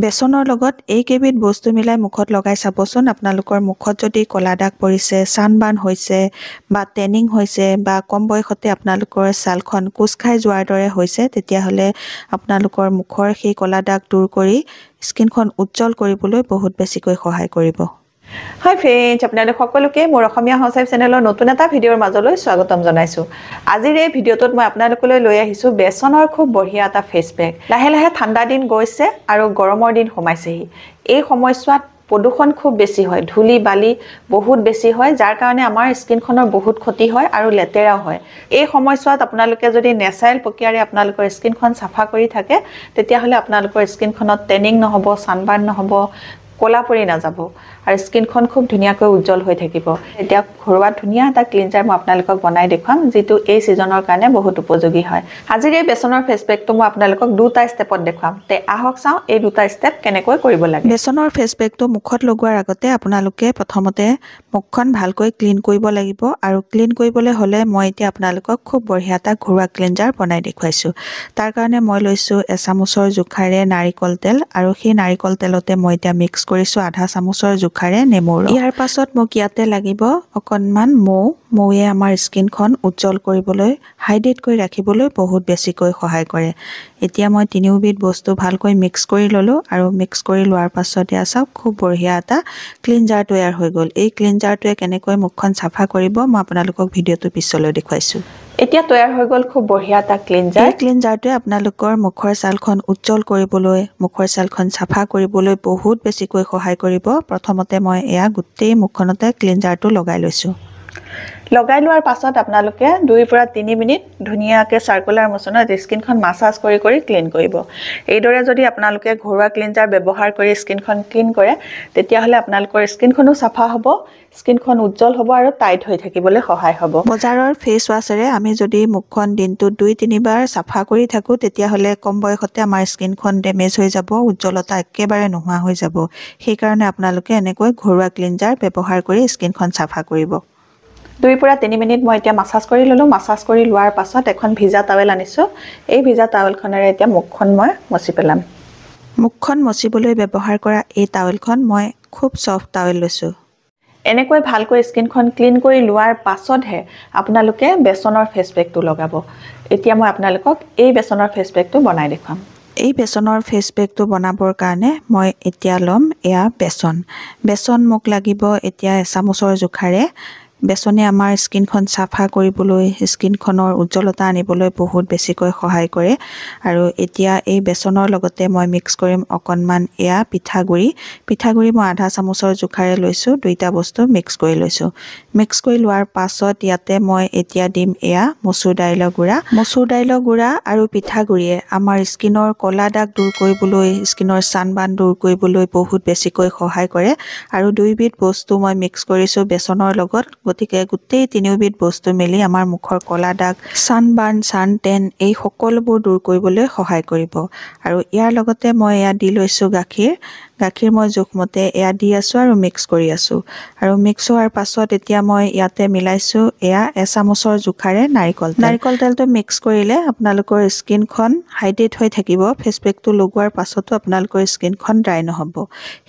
বেসনৰ লগত এইকেইবিধ বস্তু মিলাই মুখত লগাই চাবচোন আপোনালোকৰ মুখত যদি কলা দাগ পৰিছে, ছানবাৰ্ণ হৈছে বা টেনিং হৈছে বা কম বয়সতে আপোনালোকৰ ছালখন কোচ খাই যোৱাৰ দৰে হৈছে তেতিয়াহ'লে আপোনালোকৰ মুখৰ সেই কলা দাগ দূৰ কৰি স্কিনখন উজ্জ্বল কৰিবলৈ বহুত বেছিকৈ সহায় কৰিব। হাই ফ্ৰেন্ডছ, আপোনালোক সকলোকে মোৰ অসমীয়া হাউচৱাইফ চেনেলৰ নতুন এটা ভিডিঅ'ৰ মাজলৈ স্বাগতম জনাইছো। আজিৰ এই ভিডিঅ'টোত মই আপোনালোকলৈ লৈ আহিছো বেসনৰ খুব বঢ়িয়া এটা ফেচ পেক। লাহে লাহে ঠাণ্ডা দিন গৈছে আৰু গৰমৰ দিন সোমাইছেহি। এই সময়ছোৱাত প্ৰদূষণ খুব বেছি হয়, ধূলি বালি বহুত বেছি হয়, যাৰ কাৰণে আমাৰ স্কিনখনৰ বহুত ক্ষতি হয় আৰু লেতেৰাও হয়। এই সময়ছোৱাত আপোনালোকে যদি নেচাৰেল প্ৰক্ৰিয়াৰে আপোনালোকৰ স্কিনখন চাফা কৰি থাকে তেতিয়াহ'লে আপোনালোকৰ স্কিনখনত টেনিং নহ'ব, ছানবাৰ্ণ নহ'ব, কলা পৰি নাযাব আৰু স্কিনখন খুব ধুনীয়াকৈ উজ্জ্বল হৈ থাকিব। এতিয়া ঘৰুৱা ধুনীয়া এটা ক্লিনজাৰ মই আপোনালোকক বনাই দেখুৱাম, যিটো এই ছিজনৰ কাৰণে বহুত উপযোগী হয়। আজিৰ এই বেসনৰ ফেচ পেকটো মই আপোনালোকক দুটা ষ্টেপত দেখুৱাম। তে আহক চাওঁ এই দুটা ষ্টেপ কেনেকৈ কৰিব লাগে। বেসনৰ ফেচ পেকটো মুখত লগোৱাৰ আগতে আপোনালোকে প্ৰথমতে মুখখন ভালকৈ ক্লিন কৰিব লাগিব আৰু ক্লিন কৰিবলৈ হ'লে মই এতিয়া আপোনালোকক খুব বঢ়িয়া এটা ঘৰুৱা ক্লিনজাৰ বনাই দেখুৱাইছোঁ। তাৰ কাৰণে মই লৈছোঁ এচামুচৰ জোখাৰে নাৰিকল তেল আৰু সেই নাৰিকল তেলতে মই এতিয়া মিক্স কৰিছোঁ আধা চামুচৰ জোখাৰে নেমুৰ ৰস। ইয়াৰ পাছত মোক ইয়াতে লাগিব অকণমান মৌৱে আমাৰ স্কিনখন উজ্জ্বল কৰিবলৈ, হাইড্ৰেট কৰি ৰাখিবলৈ বহুত বেছিকৈ সহায় কৰে। এতিয়া মই তিনিওবিধ বস্তু ভালকৈ মিক্স কৰি ল'লোঁ আৰু মিক্স কৰি লোৱাৰ পাছত এয়া চাওক খুব বঢ়িয়া এটা ক্লিনজাৰ তৈয়াৰ হৈ গ'ল। এই ক্লিনজাৰটোৱে কেনেকৈ মুখখন চাফা কৰিব মই আপোনালোকক ভিডিঅ'টো পিছলৈ দেখুৱাইছোঁ। এতিয়া তৈয়াৰ হৈ গ'ল খুব বঢ়িয়া এটা ক্লিনজাৰ। এই ক্লিনজাৰটোৱে আপোনালোকৰ মুখৰ ছালখন উজ্জ্বল কৰিবলৈ, মুখৰ ছালখন চাফা কৰিবলৈ বহুত বেছিকৈ সহায় কৰিব। প্ৰথমতে মই এয়া গোটেই মুখখনতে ক্লিনজাৰটো লগাই লৈছোঁ। লগাই লোৱাৰ পাছত আপোনালোকে 2 পৰা 3 মিনিট ধুনীয়াকৈ চাৰ্কুলাৰ মোচনত স্কিনখন মাছাজ কৰি কৰি ক্লিন কৰিব। এইদৰে যদি আপোনালোকে ঘৰুৱা ক্লিনজাৰ ব্যৱহাৰ কৰি স্কিনখন ক্লিন কৰে তেতিয়াহ'লে আপোনালোকৰ স্কিনখনো চাফা হ'ব, স্কিনখন উজ্জ্বল হ'ব আৰু টাইট হৈ থাকিবলৈ সহায় হ'ব। বজাৰৰ ফেচ ৱাছেৰে আমি যদি মুখখন দিনটোত 2-3 বাৰ চাফা কৰি থাকোঁ তেতিয়াহ'লে কম বয়সতে আমাৰ স্কিনখন ডেমেজ হৈ যাব, উজ্জ্বলতা একেবাৰে নোহোৱা হৈ যাব। সেইকাৰণে আপোনালোকে এনেকৈ ঘৰুৱা ক্লিনজাৰ ব্যৱহাৰ কৰি স্কিনখন চাফা কৰিব। 2 পৰা 3 মিনিট মই এতিয়া মাছাজ কৰি ল'লোঁ। মাছাজ কৰি লোৱাৰ পাছত এখন ভিজা টাৱেল আনিছোঁ। এই ভিজা টাৱেলখনেৰে এতিয়া মুখখন মই মচি পেলাম। মুখখন মচিবলৈ ব্যৱহাৰ কৰা এই টাৱেলখন মই খুব ছফ্ট টাৱেল লৈছোঁ। এনেকৈ ভালকৈ স্কিনখন ক্লিন কৰি লোৱাৰ পাছতহে আপোনালোকে বেসনৰ ফেচ পেকটো লগাব। এতিয়া মই আপোনালোকক এই বেসনৰ ফেচ পেকটো বনাই দেখুৱাম। এই বেসনৰ ফেচ পেকটো বনাবৰ কাৰণে মই এতিয়া ল'ম এয়া বেসন মোক লাগিব এতিয়া এচামুচৰ জোখাৰে। বেসনে আমাৰ স্কিনখন চাফা কৰিবলৈ, স্কিনখনৰ উজ্জ্বলতা আনিবলৈ বহুত বেছিকৈ সহায় কৰে। আৰু এতিয়া এই বেসনৰ লগতে মই মিক্স কৰিম অকণমান এয়া পিঠাগুড়ি মই আধা চামুচৰ জোখাৰে লৈছোঁ। দুইটা বস্তু মিক্স কৰি লৈছোঁ। মিক্স কৰি লোৱাৰ পাছত ইয়াতে মই এতিয়া দিম এয়া মচুৰ দাইলৰ গুড়া আৰু পিঠাগুড়িয়ে আমাৰ স্কিনৰ কলা দাগ দূৰ কৰিবলৈ, স্কিনৰ ছানবাৰ্ণ দূৰ কৰিবলৈ বহুত বেছিকৈ সহায় কৰে। আৰু দুইবিধ বস্তু মই মিক্স কৰিছোঁ বেসনৰ লগত, গতিকে গোটেই তিনিওবিধ বস্তু মিলি আমাৰ মুখৰ কলা দাগ, ছানবাৰ্ণ, ছানটেন এই সকলোবোৰ দূৰ কৰিবলৈ সহায় কৰিব। আৰু ইয়াৰ লগতে মই এয়া দি লৈছোঁ গাখীৰ মই জোখমতে এয়া দি আছোঁ আৰু মিক্স কৰি আছোঁ। আৰু মিক্স হোৱাৰ পাছত এতিয়া মই ইয়াতে মিলাইছোঁ এয়া এচামুচৰ জোখাৰে নাৰিকল তেলটো মিক্স কৰিলে আপোনালোকৰ স্কিনখন হাইড্ৰেট হৈ থাকিব। ফেচ পেকটো লগোৱাৰ পাছতো আপোনালোকৰ স্কিনখন ড্ৰাই নহ'ব।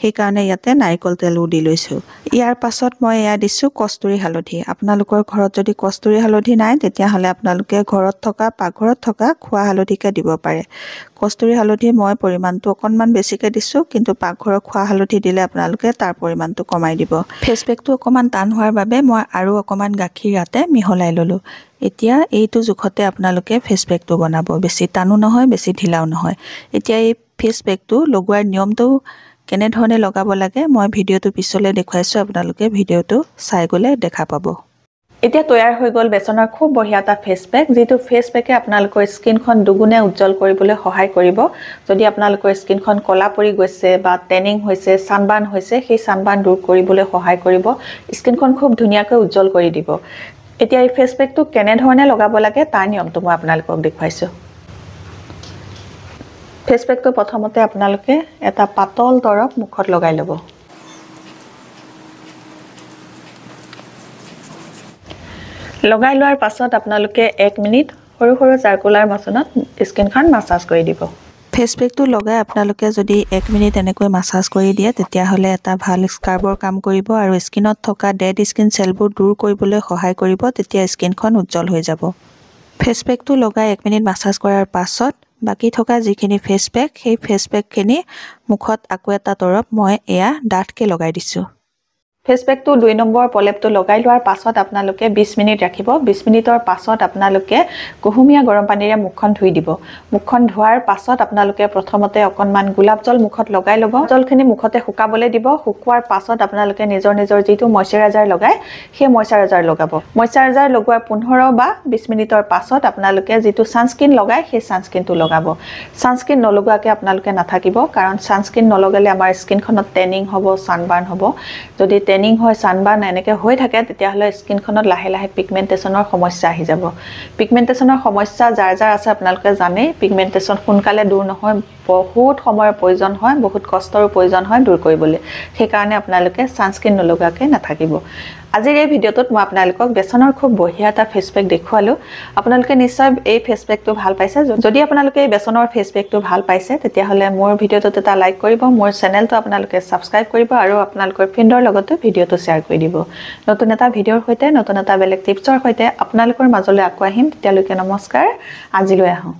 সেইকাৰণে ইয়াতে নাৰিকল তেলো দি লৈছোঁ। ইয়াৰ পাছত মই এয়া দিছোঁ কস্তুৰী হালধি। আপোনালোকৰ ঘৰত যদি কস্তুৰী হালধি নাই তেতিয়াহ'লে আপোনালোকে পাকঘৰত থকা খোৱা হালধিকে দিব পাৰে। কস্তুৰী হালধি মই পৰিমাণটো অকণমান বেছিকৈ দিছোঁ, কিন্তু পাকঘৰৰ খোৱা হালধি দিলে আপোনালোকে তাৰ পৰিমাণটো কমাই দিব। ফেচ পেকটো অকণমান টান হোৱাৰ বাবে মই আৰু অকণমান গাখীৰ ইয়াতে মিহলাই ল'লোঁ। এতিয়া এইটো জোখতে আপোনালোকে ফেচ পেকটো বনাব, বেছি টানো নহয় বেছি ঢিলাও নহয়। এতিয়া এই ফেচ পেকটো লগোৱাৰ নিয়মটো কেনেধৰণে লগাব লাগে মই ভিডিঅ'টো পিছলৈ দেখুৱাইছোঁ, আপোনালোকে ভিডিঅ'টো চাই গ'লে দেখা পাব। এতিয়া তৈয়াৰ হৈ গ'ল বেসনৰ খুব বঢ়িয়া এটা ফেচ পেক, যিটো ফেচ পেকে আপোনালোকৰ স্কিনখন দুগুণে উজ্জ্বল কৰিবলৈ সহায় কৰিব। যদি আপোনালোকৰ স্কিনখন কলা পৰি গৈছে বা টেনিং হৈছে, ছানবাৰ্ণ হৈছে, সেই ছানবাৰ্ণ দূৰ কৰিবলৈ সহায় কৰিব। স্কিনখন খুব ধুনীয়াকৈ উজ্জ্বল কৰি দিব। এতিয়া এই ফেচ পেকটো কেনেধৰণে লগাব লাগে তাৰ নিয়মটো মই আপোনালোকক দেখুৱাইছোঁ। ফেচ পেকটো প্ৰথমতে আপোনালোকে এটা পাতল তৰপ মুখত লগাই ল'ব। লগাই লোৱাৰ পাছত আপোনালোকে 1 মিনিট সৰু সৰু চাৰ্কুলাৰ মোচনত স্কিনখন মাছাজ কৰি দিব। ফেচ পেকটো লগাই আপোনালোকে যদি 1 মিনিট এনেকৈ মাসাজ কৰি দিয়ে তেতিয়াহ'লে এটা ভাল স্ক্ৰাবৰ কাম কৰিব আৰু স্কিনত থকা ডেড স্কিন চেলবোৰ দূৰ কৰিবলৈ সহায় কৰিব তেতিয়া স্কিনখন উজ্জ্বল হৈ যাব ফেচ পেকটো লগাই 1 মিনিট মাসাজ কৰাৰ পাছত বাকি থকা যিখিনি ফেচ পেক সেই ফেচ পেকখিনি মুখত আকৌ এটা তৰপ মই এয়া ডাঠকে লগাই দিছো ফেচ পেকটো 2 নম্বৰ প্ৰলেপটো লগাই লোৱাৰ পাছত আপোনালোকে 20 মিনিট ৰাখিব 20 মিনিটৰ পাছত আপোনালোকে কুহুমীয়া গৰম পানীৰে মুখখন ধুই দিব মুখখন ধোৱাৰ পাছত আপোনালোকে প্ৰথমতে অকনমান গোলাপ জল মুখত লগাই ল'ব জলখিনি মুখতে শুকাবলৈ দিব শুকুৱাৰ পাছত আপোনালোকে নিজৰ যিটো ময়শ্চাৰাইজাৰ লগাই সেই ময়শ্চাৰাইজাৰ লগাব ময়শ্চাৰাইজাৰ লগোৱাৰ 15 বা 20 মিনিটৰ পাছত আপোনালোকে যিটো সানস্ক্ৰিন লগাই সেই সানস্ক্ৰিনটো লগাব সানস্ক্ৰিন নলগোৱাকে আপোনালোকে নাথাকিব কাৰণ সানস্ক্ৰিন নলগালে আমাৰ স্কিনখনত টেনিং হ'ব সানবাৰ্ন হ'ব যদি টেনিং হয় সানবাৰ্ন এনেকৈ হৈ থাকে তেতিয়াহ'লে স্কিনখনত লাহে লাহে পিগমেন্টেশনৰ সমস্যা আহি যাব পিগমেন্টেশনৰ সমস্যা যাৰ আছে আপোনালোকে জানে পিগমেন্টেশন সোনকালে দূৰ নহয় বহুত সময়ৰ প্ৰয়োজন হয় বহুত কষ্টৰ প্ৰয়োজন হয় দূৰ কৰিবলৈ সেই কাৰণে আপোনালোকে সানস্ক্ৰিন নলগাকে নাথাকিব আজিৰ এই ভিডিঅ'টোত মই আপোনালোকক বেছনৰ খুব বঢ়িয়া এটা ফেচ পেক দেখুৱালো আপোনালোকে নিশ্চয় এই ফেচ পেকটো ভাল পাইছে যদি আপোনালোকে এই বেছনৰ ফেচ পেকটো ভাল পাইছে তেতিয়াহ'লে মোৰ ভিডিঅ'টোত এটা লাইক কৰিব মোৰ চেনেলটো আপোনালোকে সাবস্ক্ৰাইব কৰিব আৰু আপোনালোকৰ ফ্ৰেণ্ডৰ লগতো ভিডিঅ'টো শ্বেয়াৰ কৰি দিব নতুন এটা ভিডিঅ'ৰ সৈতে নতুন এটা বেলেগ টিপছৰ সৈতে আপোনালোকৰ মাজলৈ আকৌ আহিম তেতিয়ালৈকে নমস্কাৰ আজিলৈ আহোঁ